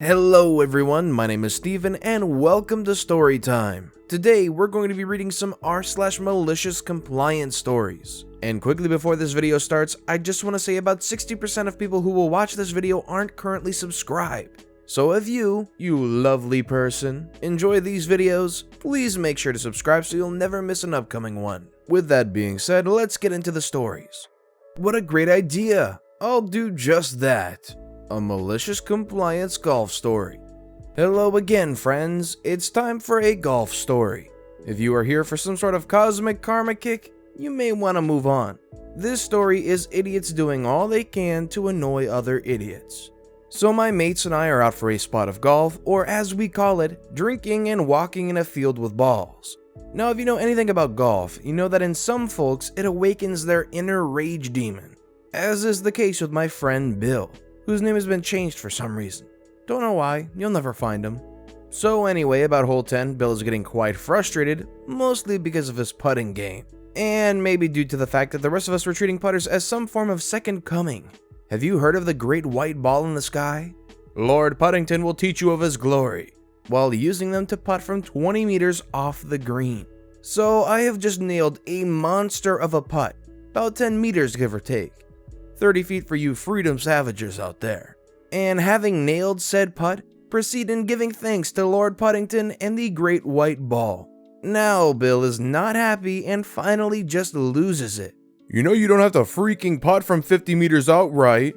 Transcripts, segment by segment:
Hello everyone, my name is Steven and welcome to Storytime. Today we're going to be reading some r/malicious compliance stories. And quickly before this video starts, I just want to say about 60% of people who will watch this video aren't currently subscribed. So if you lovely person, enjoy these videos, please make sure to subscribe so you'll never miss an upcoming one. With that being said, let's get into the stories. What a great idea! I'll do just that. A malicious compliance golf story. Hello again, friends. It's time for a golf story. If you are here for some sort of cosmic karma kick, you may want to move on. This story is idiots doing all they can to annoy other idiots. So my mates and I are out for a spot of golf, or as we call it, drinking and walking in a field with balls. Now, if you know anything about golf, you know that in some folks, it awakens their inner rage demon, as is the case with my friend Bill, whose name has been changed for some reason. Don't know why, you'll never find him. So anyway, about hole 10, Bill is getting quite frustrated, mostly because of his putting game. And maybe due to the fact that the rest of us were treating putters as some form of second coming. Have you heard of the great white ball in the sky? Lord Puttington will teach you of his glory, while using them to putt from 20 meters off the green. So I have just nailed a monster of a putt, about 10 meters give or take. 30 feet for you freedom savages out there. And having nailed said putt, proceed in giving thanks to Lord Puttington and the great white ball. Now Bill is not happy and finally just loses it. You know you don't have to freaking putt from 50 meters out, right?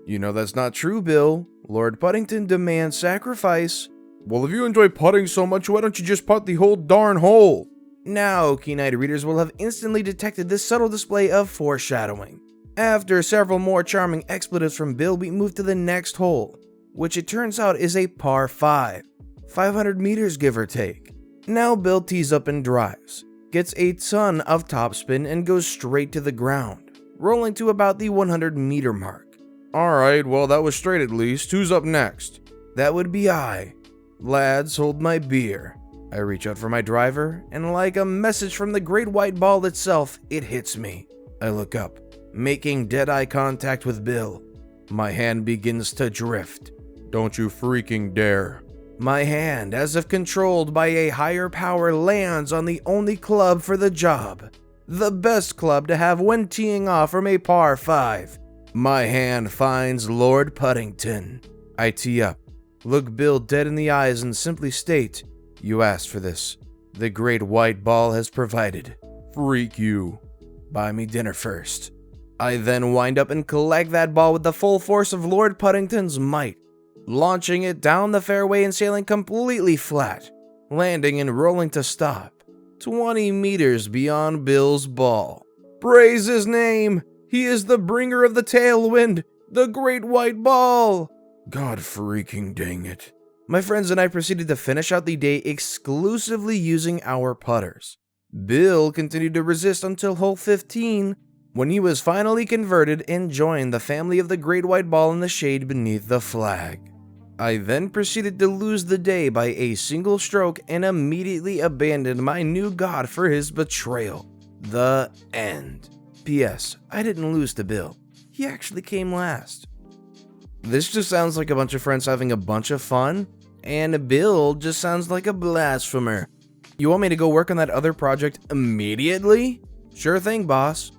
You know that's not true, Bill. Lord Puttington demands sacrifice. Well, if you enjoy putting so much, why don't you just putt the whole darn hole? Now, keen-eyed readers will have instantly detected this subtle display of foreshadowing. After several more charming expletives from Bill, we move to the next hole, which it turns out is a par 5, 500 meters give or take. Now Bill tees up and drives, gets a ton of topspin and goes straight to the ground, rolling to about the 100 meter mark. Alright, well that was straight at least. Who's up next? That would be I. Lads, hold my beer. I reach out for my driver, and like a message from the great white ball itself, it hits me. I look up, making dead eye contact with Bill. My hand begins to drift. Don't you freaking dare. My hand, as if controlled by a higher power, lands on the only club for the job. The best club to have when teeing off from a par 5. My hand finds Lord Puttington. I tee up, look Bill dead in the eyes and simply state, "You asked for this. The great white ball has provided. Freak you. Buy me dinner first." I then wind up and collect that ball with the full force of Lord Puttington's might, launching it down the fairway and sailing completely flat, landing and rolling to stop, 20 meters beyond Bill's ball. Praise his name! He is the bringer of the tailwind, the great white ball! God freaking dang it. My friends and I proceeded to finish out the day exclusively using our putters. Bill continued to resist until hole 15, when he was finally converted and joined the family of the great white ball in the shade beneath the flag. I then proceeded to lose the day by a single stroke and immediately abandoned my new god for his betrayal. The end. P.S. I didn't lose to Bill. He actually came last. This just sounds like a bunch of friends having a bunch of fun, and Bill just sounds like a blasphemer. You want me to go work on that other project immediately? Sure thing, boss.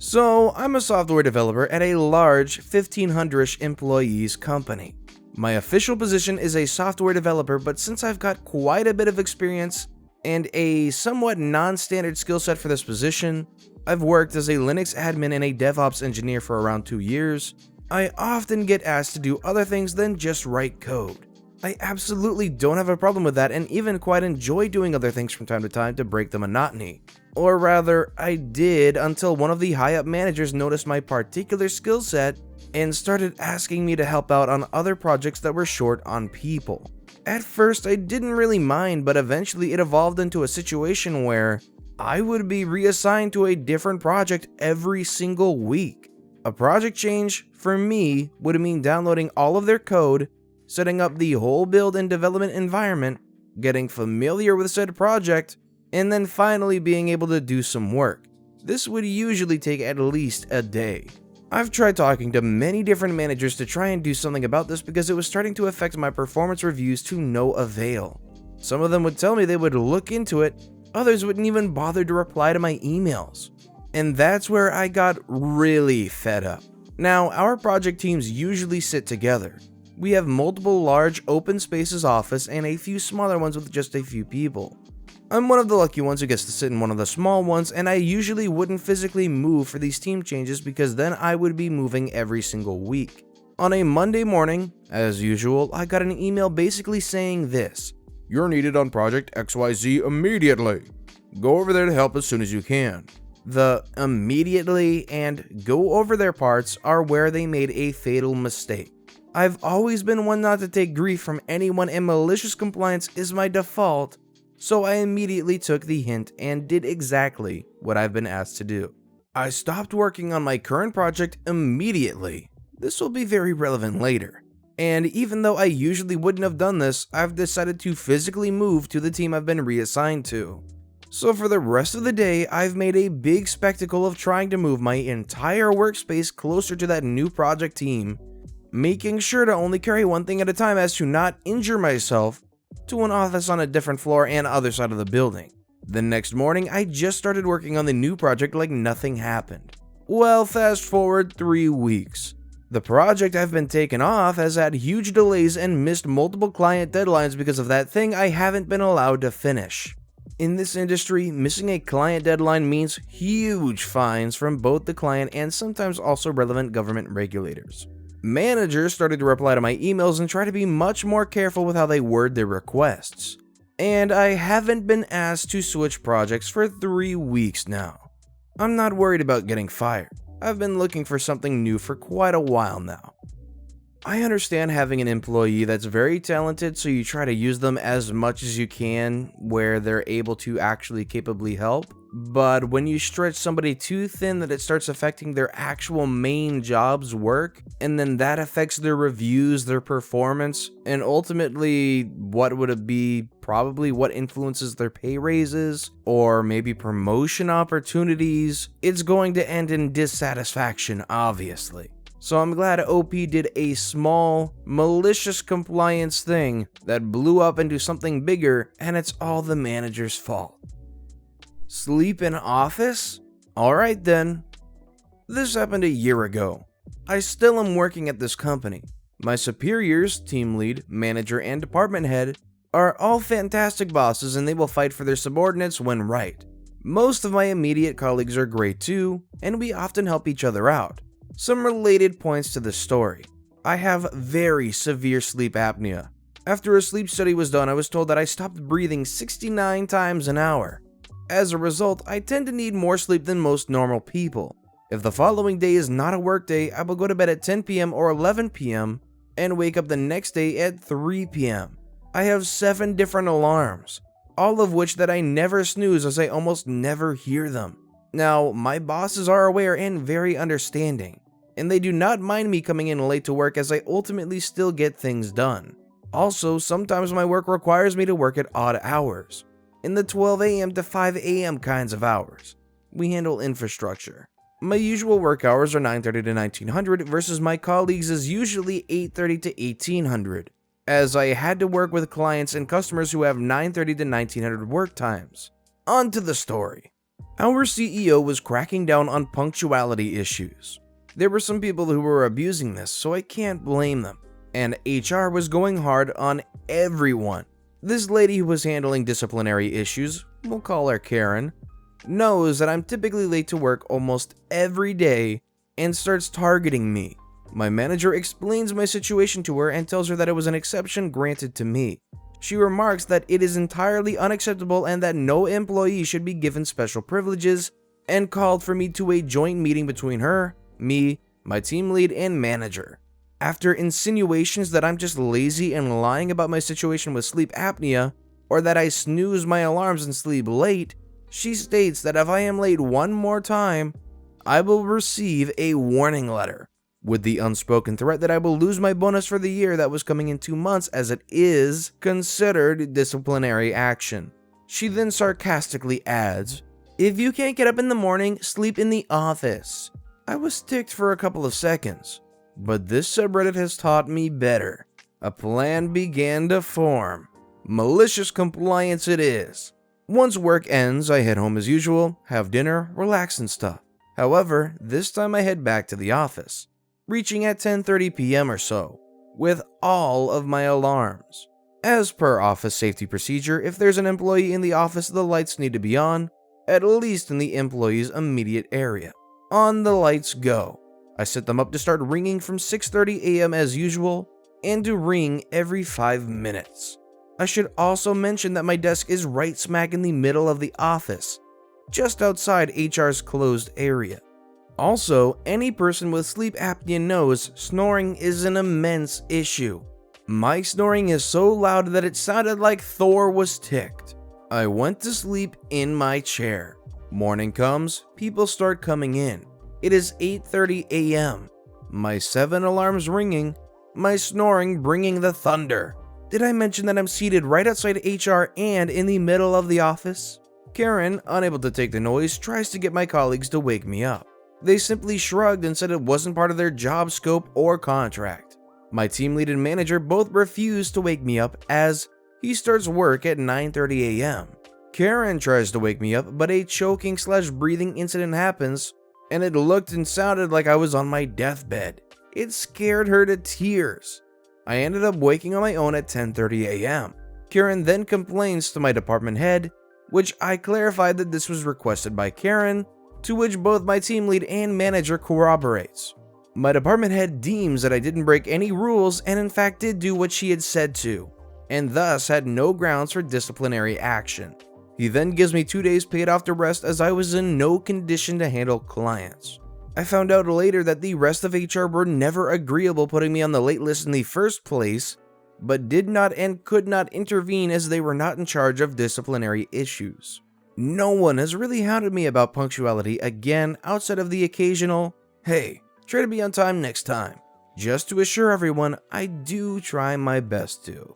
So, I'm a software developer at a large 1,500-ish employees company. My official position is a software developer, but since I've got quite a bit of experience and a somewhat non-standard skill set for this position, I've worked as a Linux admin and a DevOps engineer for around 2 years, I often get asked to do other things than just write code. I absolutely don't have a problem with that and even quite enjoy doing other things from time to time to break the monotony. Or rather, I did until one of the high-up managers noticed my particular skill set and started asking me to help out on other projects that were short on people. At first, I didn't really mind, but eventually it evolved into a situation where I would be reassigned to a different project every single week. A project change, for me, would mean downloading all of their code, setting up the whole build and development environment, getting familiar with said project, and then finally being able to do some work. This would usually take at least a day. I've tried talking to many different managers to try and do something about this because it was starting to affect my performance reviews to no avail. Some of them would tell me they would look into it, others wouldn't even bother to reply to my emails. And that's where I got really fed up. Now, our project teams usually sit together. We have multiple large open spaces office and a few smaller ones with just a few people. I'm one of the lucky ones who gets to sit in one of the small ones, and I usually wouldn't physically move for these team changes because then I would be moving every single week. On a Monday morning, as usual, I got an email basically saying this: "You're needed on project XYZ immediately. Go over there to help as soon as you can." The immediately and go over there parts are where they made a fatal mistake. I've always been one not to take grief from anyone, and malicious compliance is my default, so I immediately took the hint and did exactly what I've been asked to do. I stopped working on my current project immediately. This will be very relevant later. And even though I usually wouldn't have done this, I've decided to physically move to the team I've been reassigned to. So for the rest of the day, I've made a big spectacle of trying to move my entire workspace closer to that new project team, making sure to only carry one thing at a time as to not injure myself, to an office on a different floor and other side of the building. The next morning, I just started working on the new project like nothing happened. Well, fast forward 3 weeks. The project I've been taken off has had huge delays and missed multiple client deadlines because of that thing I haven't been allowed to finish. In this industry, missing a client deadline means huge fines from both the client and sometimes also relevant government regulators. Managers started to reply to my emails and try to be much more careful with how they word their requests. And I haven't been asked to switch projects for 3 weeks now. I'm not worried about getting fired. I've been looking for something new for quite a while now. I understand having an employee that's very talented, so you try to use them as much as you can where they're able to actually capably help. But when you stretch somebody too thin that it starts affecting their actual main job's work, and then that affects their reviews, their performance, and ultimately what would it be, probably what influences their pay raises, or maybe promotion opportunities, it's going to end in dissatisfaction, obviously. So I'm glad OP did a small, malicious compliance thing that blew up into something bigger, and it's all the manager's fault. Sleep in office? Alright then. This happened a year ago. I still am working at this company. My superiors, team lead, manager, and department head are all fantastic bosses, and they will fight for their subordinates when right. Most of my immediate colleagues are great too, and we often help each other out. Some related points to this story. I have very severe sleep apnea. After a sleep study was done, I was told that I stopped breathing 69 times an hour. As a result, I tend to need more sleep than most normal people. If the following day is not a work day, I will go to bed at 10 p.m. or 11 p.m. and wake up the next day at 3 p.m. I have 7 different alarms, all of which that I never snooze as I almost never hear them. Now, my bosses are aware and very understanding, and they do not mind me coming in late to work as I ultimately still get things done. Also, sometimes my work requires me to work at odd hours, in the 12 a.m. to 5 a.m. kinds of hours. We handle infrastructure. My usual work hours are 9:30 to 1900 versus my colleagues is usually 8:30 to 1800, as I had to work with clients and customers who have 9:30 to 1900 work times. On to the story. Our CEO was cracking down on punctuality issues. There were some people who were abusing this, so I can't blame them. And HR was going hard on everyone. This lady who was handling disciplinary issues, we'll call her Karen, knows that I'm typically late to work almost every day and starts targeting me. My manager explains my situation to her and tells her that it was an exception granted to me. She remarks that it is entirely unacceptable and that no employee should be given special privileges, and called for me to a joint meeting between her, me, my team lead, and manager. After insinuations that I'm just lazy and lying about my situation with sleep apnea, or that I snooze my alarms and sleep late, she states that if I am late one more time, I will receive a warning letter, with the unspoken threat that I will lose my bonus for the year that was coming in 2 months, as it is considered disciplinary action. She then sarcastically adds, "If you can't get up in the morning, sleep in the office. I was ticked for a couple of seconds, but this subreddit has taught me better. A plan began to form. Malicious compliance it is. Once work ends, I head home as usual, have dinner, relax and stuff. However, this time I head back to the office, reaching at 10:30 p.m. or so, with all of my alarms. As per office safety procedure, if there's an employee in the office, the lights need to be on, at least in the employee's immediate area. On the lights go. I set them up to start ringing from 6:30 a.m. as usual, and to ring every 5 minutes. I should also mention that my desk is right smack in the middle of the office, just outside HR's closed area. Also, any person with sleep apnea knows snoring is an immense issue. My snoring is so loud that it sounded like Thor was ticked. I went to sleep in my chair. Morning comes, people start coming in. It is 8:30 a.m. My 7 alarms ringing, my snoring bringing the thunder. Did I mention that I'm seated right outside HR and in the middle of the office? Karen, unable to take the noise, tries to get my colleagues to wake me up. They simply shrugged and said it wasn't part of their job scope or contract. My team lead and manager both refused to wake me up as he starts work at 9:30 a.m. Karen tries to wake me up, but a choking/breathing incident happens, and it looked and sounded like I was on my deathbed. It scared her to tears. I ended up waking on my own at 10:30 a.m. Karen then complains to my department head, which I clarified that this was requested by Karen, to which both my team lead and manager corroborates. My department head deems that I didn't break any rules and in fact did do what she had said to, and thus had no grounds for disciplinary action. He then gives me 2 days paid off to rest as I was in no condition to handle clients. I found out later that the rest of HR were never agreeable putting me on the late list in the first place, but did not and could not intervene as they were not in charge of disciplinary issues. No one has really hounded me about punctuality again outside of the occasional, "Hey, try to be on time next time." Just to assure everyone, I do try my best to.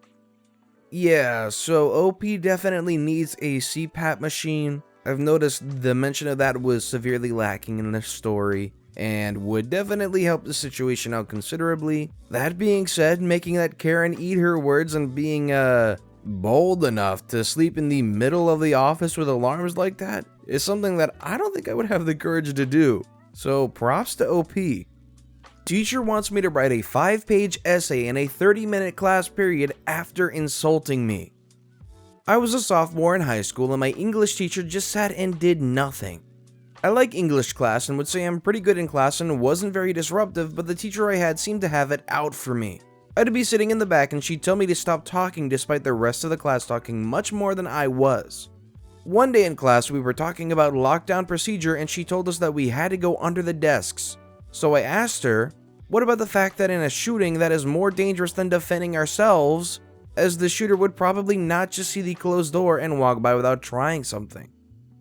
Yeah, so OP definitely needs a CPAP machine. I've noticed the mention of that was severely lacking in the story, and would definitely help the situation out considerably. That being said, making that Karen eat her words and being bold enough to sleep in the middle of the office with alarms like that is something that I don't think I would have the courage to do. So props to OP. Teacher wants me to write a 5-page essay in a 30-minute class period after insulting me. I was a sophomore in high school and my English teacher just sat and did nothing. I like English class and would say I'm pretty good in class and wasn't very disruptive, but the teacher I had seemed to have it out for me. I'd be sitting in the back and she'd tell me to stop talking despite the rest of the class talking much more than I was. One day in class we were talking about lockdown procedure and she told us that we had to go under the desks. So I asked her, what about the fact that in a shooting that is more dangerous than defending ourselves, as the shooter would probably not just see the closed door and walk by without trying something.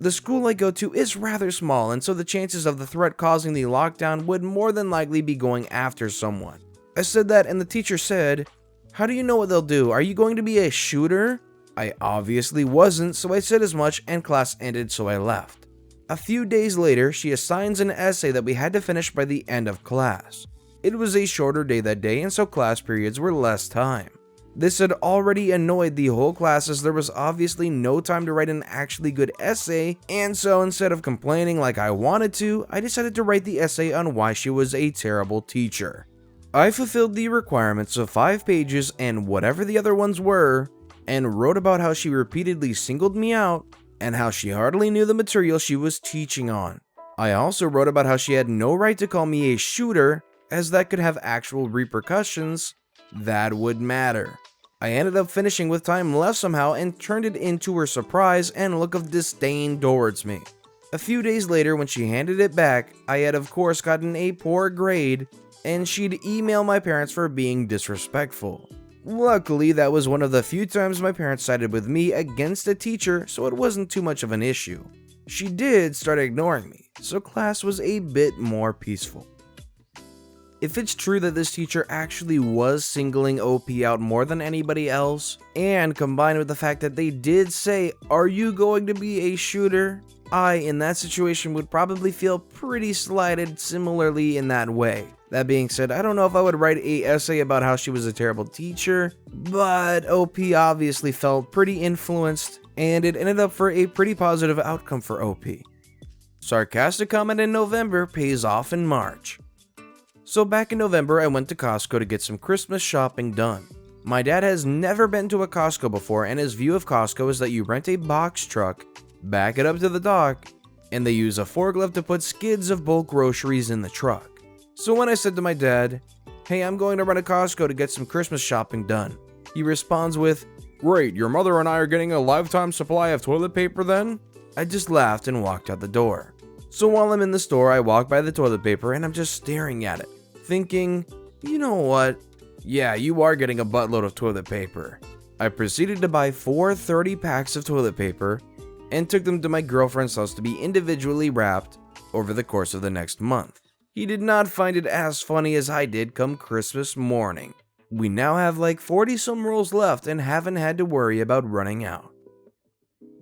The school I go to is rather small, and so the chances of the threat causing the lockdown would more than likely be going after someone. I said that and the teacher said, "How do you know what they'll do? Are you going to be a shooter?" I obviously wasn't, so I said as much and class ended, so I left. A few days later, she assigns an essay that we had to finish by the end of class. It was a shorter day that day, and so class periods were less time. This had already annoyed the whole class as there was obviously no time to write an actually good essay, and so instead of complaining like I wanted to, I decided to write the essay on why she was a terrible teacher. I fulfilled the requirements of 5 pages and whatever the other ones were, and wrote about how she repeatedly singled me out and how she hardly knew the material she was teaching on. I also wrote about how she had no right to call me a shooter, as that could have actual repercussions that would matter. I ended up finishing with time left somehow and turned it into her surprise and look of disdain towards me. A few days later when she handed it back, I had of course gotten a poor grade and she'd email my parents for being disrespectful. Luckily, that was one of the few times my parents sided with me against a teacher, so it wasn't too much of an issue. She did start ignoring me, so class was a bit more peaceful. If it's true that this teacher actually was singling OP out more than anybody else, and combined with the fact that they did say, "Are you going to be a shooter?" I, in that situation, would probably feel pretty slighted similarly in that way. That being said, I don't know if I would write an essay about how she was a terrible teacher, but OP obviously felt pretty influenced, and it ended up for a pretty positive outcome for OP. Sarcastic comment in November pays off in March. So back in November, I went to Costco to get some Christmas shopping done. My dad has never been to a Costco before, and his view of Costco is that you rent a box truck, back it up to the dock, and they use a forklift to put skids of bulk groceries in the truck. So when I said to my dad, "Hey, I'm going to run to Costco to get some Christmas shopping done," he responds with, "Great, your mother and I are getting a lifetime supply of toilet paper then?" I just laughed and walked out the door. So while I'm in the store, I walk by the toilet paper and I'm just staring at it, thinking, you know what? Yeah, you are getting a buttload of toilet paper. I proceeded to buy 4 30 packs of toilet paper and took them to my girlfriend's house to be individually wrapped over the course of the next month. He did not find it as funny as I did come Christmas morning. We now have like 40 some rolls left and haven't had to worry about running out.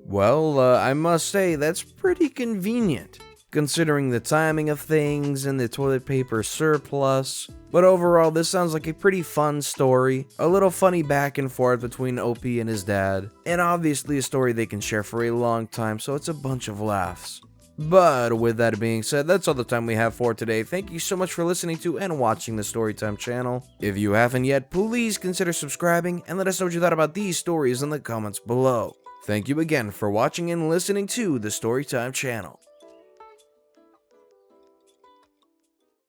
Well, I must say that's pretty convenient, considering the timing of things and the toilet paper surplus. But overall, this sounds like a pretty fun story, a little funny back and forth between OP and his dad, and obviously a story they can share for a long time, so it's a bunch of laughs. But with that being said, that's all the time we have for today. Thank you so much for listening to and watching the Storytime channel. If you haven't yet, please consider subscribing and let us know what you thought about these stories in the comments below. Thank you again for watching and listening to the Storytime channel.